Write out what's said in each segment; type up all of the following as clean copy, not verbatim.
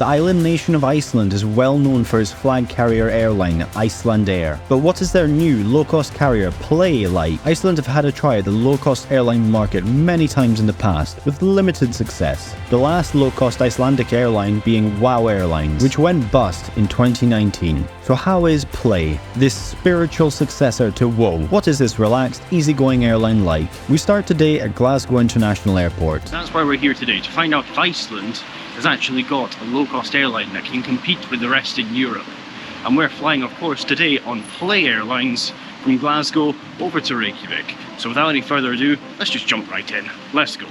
The island nation of Iceland is well known for its flag carrier airline, Iceland Air. But what is their new low-cost carrier, Play, like? Iceland have had a try at the low-cost airline market many times in the past, with limited success. The last low-cost Icelandic airline being WOW Airlines, which went bust in 2019. So how is Play, this spiritual successor to WOW? What is this relaxed, easygoing airline like? We start today at Glasgow International Airport. That's why we're here today, to find out if Iceland has actually got a low-cost airline that can compete with the rest in Europe. And we're flying, of course, today on Play Airlines from Glasgow over to Reykjavík. So without any further ado, let's just jump right in. Let's go.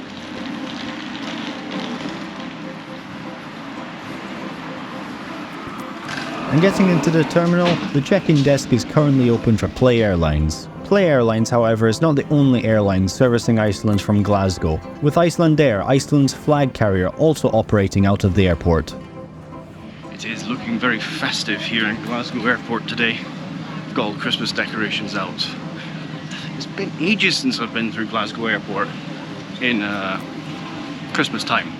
And getting into the terminal, the check-in desk is currently open for Play Airlines. Play Airlines, however, is not the only airline servicing Iceland from Glasgow, with Iceland Air, Iceland's flag carrier, also operating out of the airport. It is looking very festive here in Glasgow Airport today. We've got all the Christmas decorations out. It's been ages since I've been through Glasgow Airport in Christmas time.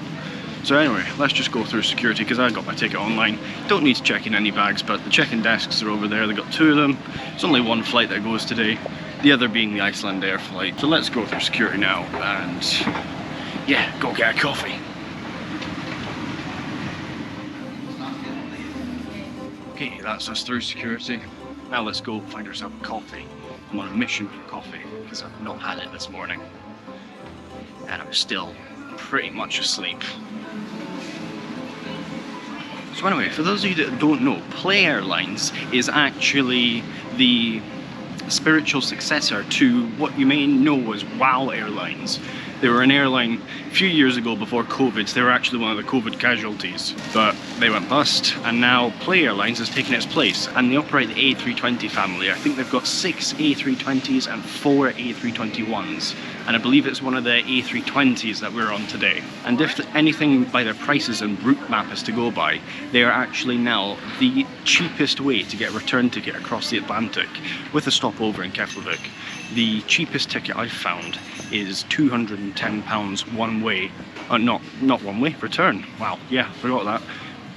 So anyway, let's just go through security because I got my ticket online. Don't need to check in any bags, but the check-in desks are over there. They've got two of them. It's only one flight that goes today, the other being the Iceland Air flight. So let's go through security now and yeah, go get a coffee. Okay, that's us through security. Now let's go find ourselves a coffee. I'm on a mission for coffee because I've not had it this morning. And I'm still pretty much asleep. So anyway, for those of you that don't know, Play Airlines is actually the spiritual successor to what you may know as WOW Airlines. They were an airline a few years ago before COVID. They were actually one of the COVID casualties, but they went bust, and now Play Airlines has taken its place, and they operate the A320 family. I think they've got 6 A320s and 4 A321s, and I believe it's one of the A320s that we're on today. And if anything by their prices and route map is to go by, they are actually now the cheapest way to get a return ticket across the Atlantic, with a stopover in Keflavík. The cheapest ticket I've found is £210 one way, not one way, return. Wow, yeah, forgot that.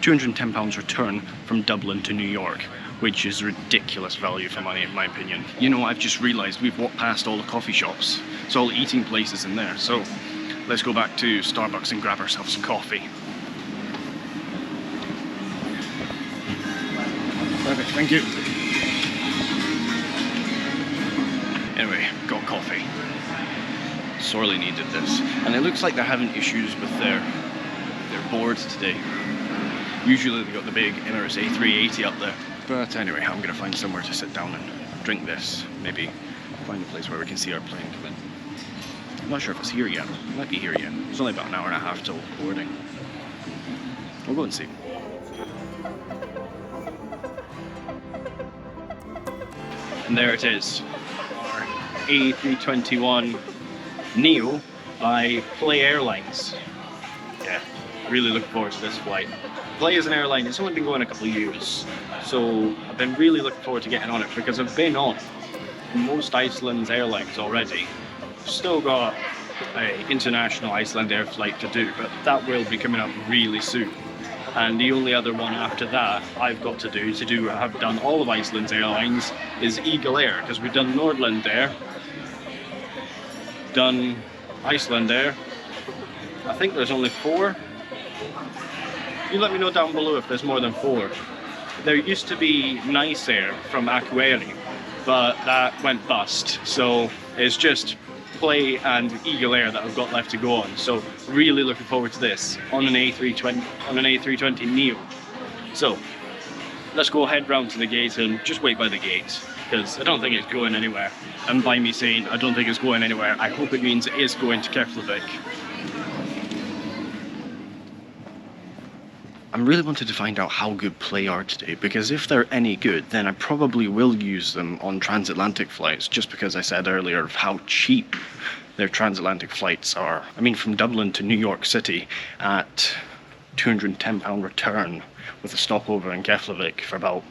£210 return from Dublin to New York, which is ridiculous value for money in my opinion. You know, I've just realised we've walked past all the coffee shops. It's all the eating places in there, so let's go back to Starbucks and grab ourselves some coffee. Perfect, thank you. Anyway, got coffee. Sorely needed this. And it looks like they're having issues with their boards today. Usually they've got the big Emirates A380 up there. But anyway, I'm going to find somewhere to sit down and drink this. Maybe find a place where we can see our plane come in. I'm not sure if it's here yet. It might be here yet. It's only about an hour and a half till boarding. We'll go and see. And there it is. Our A321 Neo by Play Airlines. Yeah, really looking forward to this flight. Play is an airline, it's only been going a couple of years, so I've been really looking forward to getting on it because I've been on most Iceland's airlines already. I've still got an international Iceland Air flight to do, but that will be coming up really soon. And the only other one after that I've got to do, have done all of Iceland's airlines, is Eagle Air, because we've done Nordland Air, done Iceland Air. I think there's only 4. You let me know down below if there's more than 4. There used to be Nice Air from Akureyri, but that went bust. So it's just Play and Eagle Air that I've got left to go on. So really looking forward to this on an A320 Neo. So let's go head round to the gate and just wait by the gate, because I don't think it's going anywhere. And by me saying I don't think it's going anywhere, I hope it means it is going to Keflavík. I really wanted to find out how good Play are today, because if they're any good, then I probably will use them on transatlantic flights, just because I said earlier of how cheap their transatlantic flights are. I mean, from Dublin to New York City at £210 return with a stopover in Keflavík for about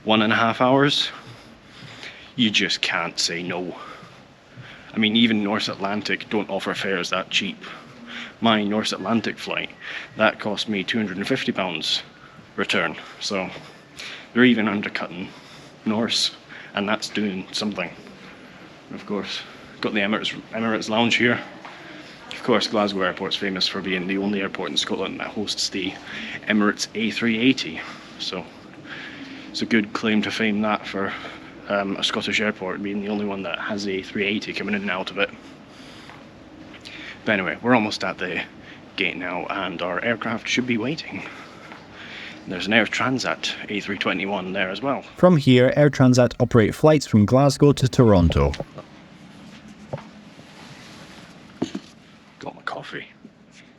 1.5 hours. You just can't say no. I mean, even North Atlantic don't offer fares that cheap. my North Atlantic flight, that cost me £250 return. So they're even undercutting Norse, and that's doing something. Of course, got the Emirates Lounge here. Of course, Glasgow Airport's famous for being the only airport in Scotland that hosts the Emirates A380. So it's a good claim to fame that for a Scottish airport being the only one that has the A380 coming in and out of it. But anyway, we're almost at the gate now, and our aircraft should be waiting. There's an Air Transat A321 there as well. From here, Air Transat operate flights from Glasgow to Toronto. Got my coffee.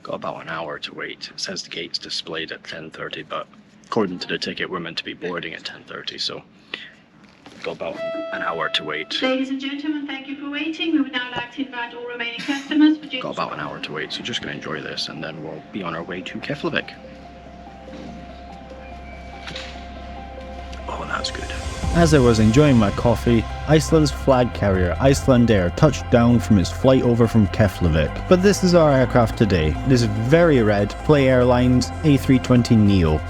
Got about an hour to wait. It says the gate's displayed at 10:30, but according to the ticket, we're meant to be boarding at 10:30, so got about an hour to wait. Ladies and gentlemen, thank you for waiting. We would now like to invite all remaining customers. Got about an hour to wait, so just going to enjoy this, and then we'll be on our way to Keflavík. Oh, that's good. As I was enjoying my coffee, Iceland's flag carrier Icelandair touched down from its flight over from Keflavík. But this is our aircraft today. This very red Play Airlines A320neo.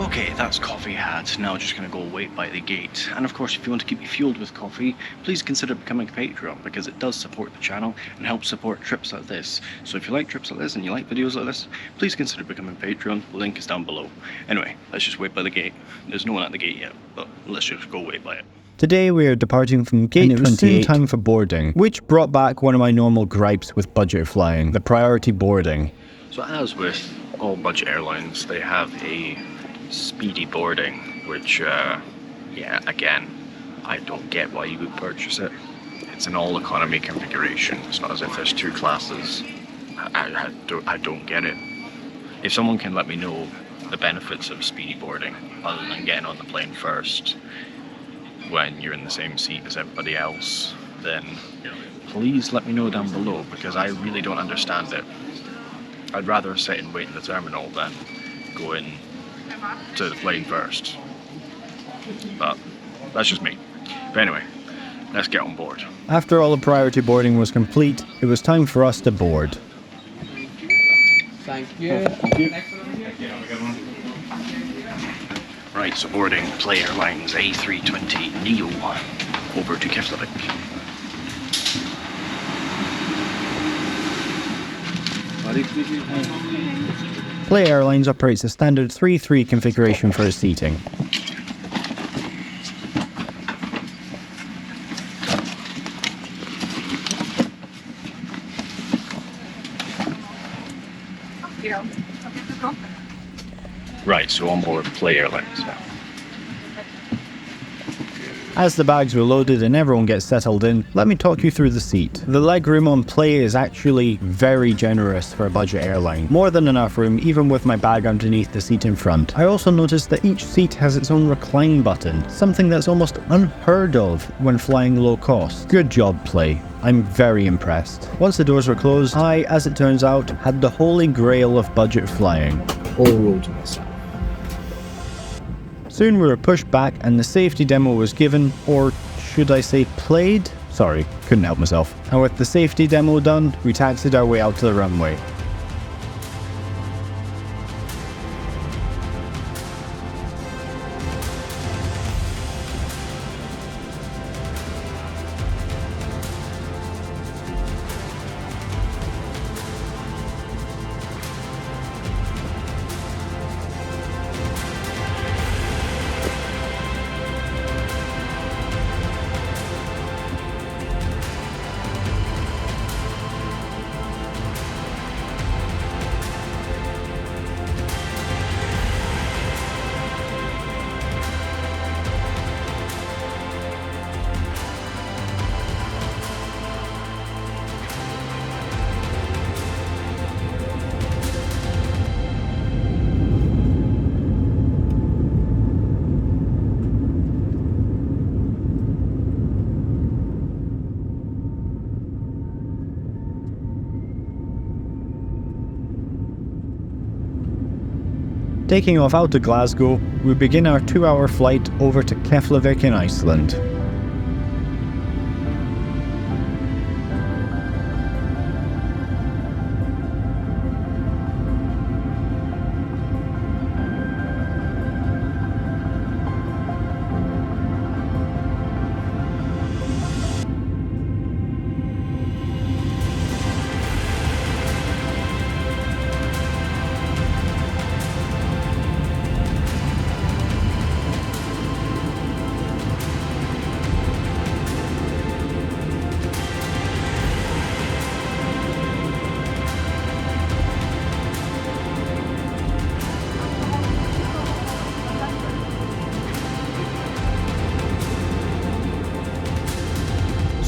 Okay, that's coffee had. Now just going to go wait by the gate. And of course, if you want to keep me fueled with coffee, please consider becoming a Patreon, because it does support the channel and helps support trips like this. So if you like trips like this and you like videos like this, please consider becoming a Patreon. The link is down below. Anyway, let's just wait by the gate. There's no one at the gate yet, but let's just go wait by it. Today we are departing from gate 28. It was soon time for boarding, which brought back one of my normal gripes with budget flying, the priority boarding. So as with all budget airlines, they have a speedy boarding, which yeah, again, I don't get why you would purchase it. It's an all economy configuration. It's not as if there's two classes. I don't get it. If someone can let me know the benefits of speedy boarding other than getting on the plane first when you're in the same seat as everybody else, then please let me know down below, because I really don't understand it. I'd rather sit and wait in the terminal than go in to the plane first, but that's just me. But anyway, let's get on board. After all the priority boarding was complete, it was time for us to board. Thank you. Right, so boarding Play Airlines A320neo over to Keflavík. Play Airlines operates a standard 3-3 configuration for its seating. Right, so on board Play Airlines now. As the bags were loaded and everyone gets settled in, let me talk you through the seat. The legroom on Play is actually very generous for a budget airline. More than enough room, even with my bag underneath the seat in front. I also noticed that each seat has its own recline button, something that's almost unheard of when flying low cost. Good job, Play. I'm very impressed. Once the doors were closed, I, as it turns out, had the holy grail of budget flying. All roll to myself. Soon we were pushed back and the safety demo was given, or should I say played? Sorry, couldn't help myself. And with the safety demo done, we taxied our way out to the runway. Taking off out to Glasgow, we begin our 2-hour flight over to Keflavík in Iceland.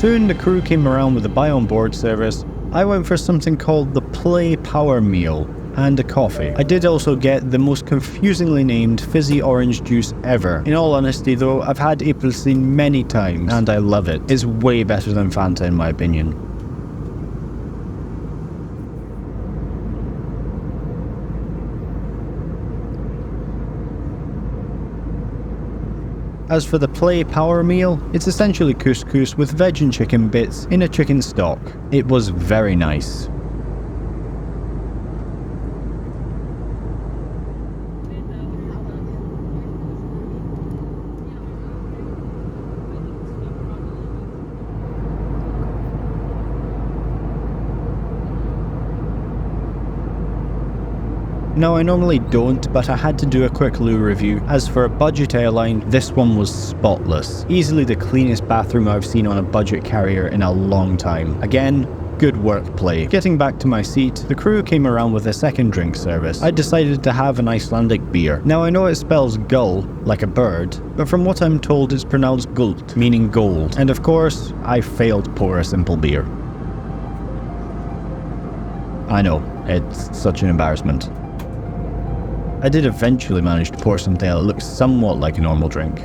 Soon the crew came around with a buy on board service. I went for something called the Play Power Meal and a coffee. I did also get the most confusingly named fizzy orange juice ever. In all honesty though, I've had Apelsin many times and I love it. It's way better than Fanta in my opinion. As for the Play Power Meal, it's essentially couscous with veg and chicken bits in a chicken stock. It was very nice. Now I normally don't, but I had to do a quick loo review. As for a budget airline, this one was spotless. Easily the cleanest bathroom I've seen on a budget carrier in a long time. Again, good work play. Getting back to my seat, the crew came around with a second drink service. I decided to have an Icelandic beer. Now I know it spells gull, like a bird, but from what I'm told it's pronounced gult, meaning gold. And of course, I failed to pour a simple beer. I know, it's such an embarrassment. I did eventually manage to pour something that looked somewhat like a normal drink.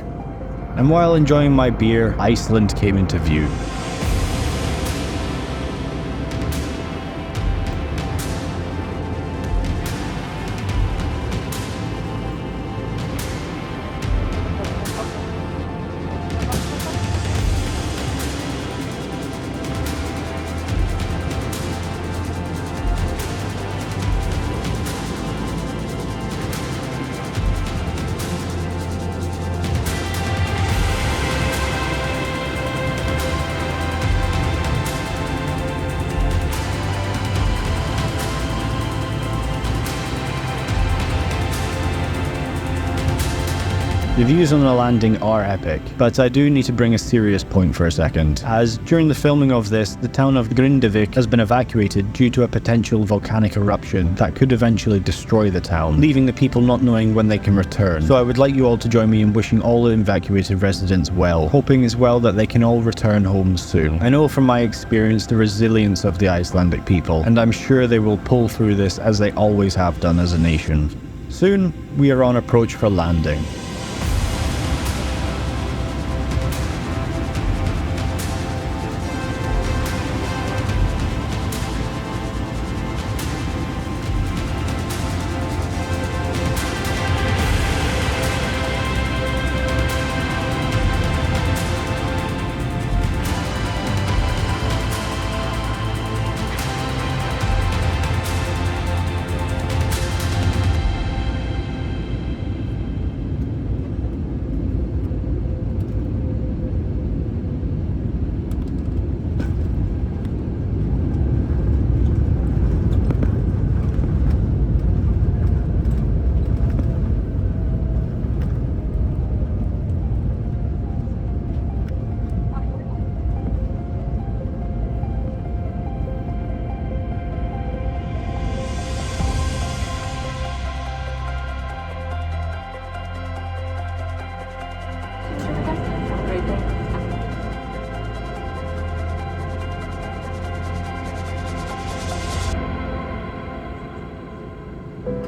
And while enjoying my beer, Iceland came into view. The views on the landing are epic, but I do need to bring a serious point for a second, as during the filming of this, the town of Grindavík has been evacuated due to a potential volcanic eruption that could eventually destroy the town, leaving the people not knowing when they can return. So I would like you all to join me in wishing all the evacuated residents well, hoping as well that they can all return home soon. I know from my experience the resilience of the Icelandic people, and I'm sure they will pull through this as they always have done as a nation. Soon, we are on approach for landing.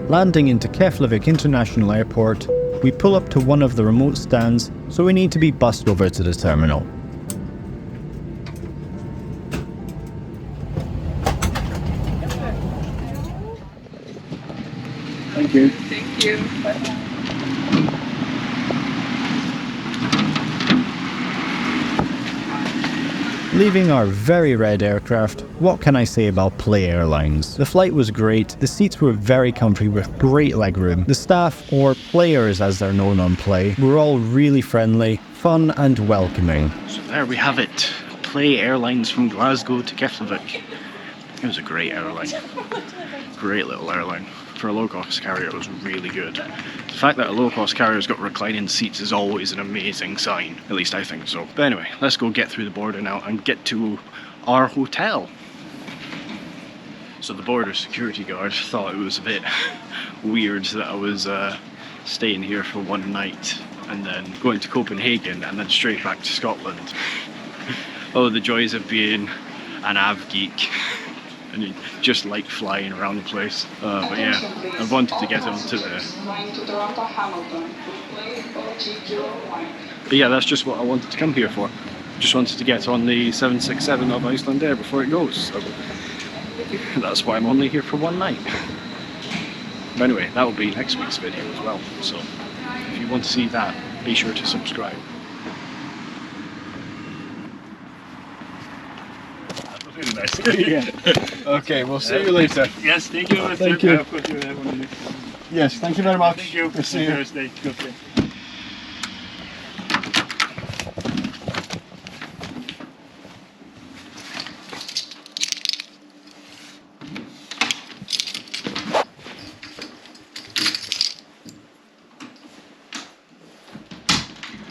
Landing into Keflavík International Airport, we pull up to one of the remote stands, so we need to be bussed over to the terminal. Thank you. Thank you. Leaving our very red aircraft, what can I say about Play Airlines? The flight was great, the seats were very comfy with great legroom. The staff, or players as they're known on Play, were all really friendly, fun and welcoming. So there we have it. Play Airlines from Glasgow to Keflavík. It was a great airline. Great little airline. For a low-cost carrier, it was really good. The fact that a low-cost carrier's got reclining seats is always an amazing sign. At least I think so. But anyway, let's go get through the border now and get to our hotel. So the border security guard thought it was a bit weird that I was staying here for one night and then going to Copenhagen and then straight back to Scotland. Oh, the joys of being an av geek. And you just like flying around the place. But yeah, I wanted to get onto the... But yeah, that's just what I wanted to come here for. Just wanted to get on the 767 of Iceland Air before it goes. So that's why I'm only here for one night. But anyway, that will be next week's video as well. So if you want to see that, be sure to subscribe. Really nice. Yeah. Okay, we'll see you later. Yes, thank you. Thank you. Of course, you have one. Yes, thank you very much. Thank you. We'll see you. Thursday. Okay.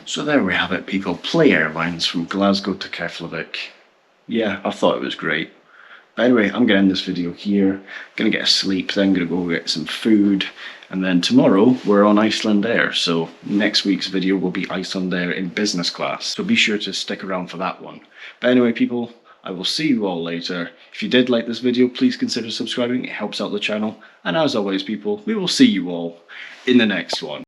So there we have it, people. Play Airlines from Glasgow to Keflavík. Yeah, I thought it was great. But anyway, I'm going to end this video here. Going to get a sleep, then going to go get some food. And then tomorrow, we're on Iceland Air. So next week's video will be Iceland Air in business class. So be sure to stick around for that one. But anyway, people, I will see you all later. If you did like this video, please consider subscribing. It helps out the channel. And as always, people, we will see you all in the next one.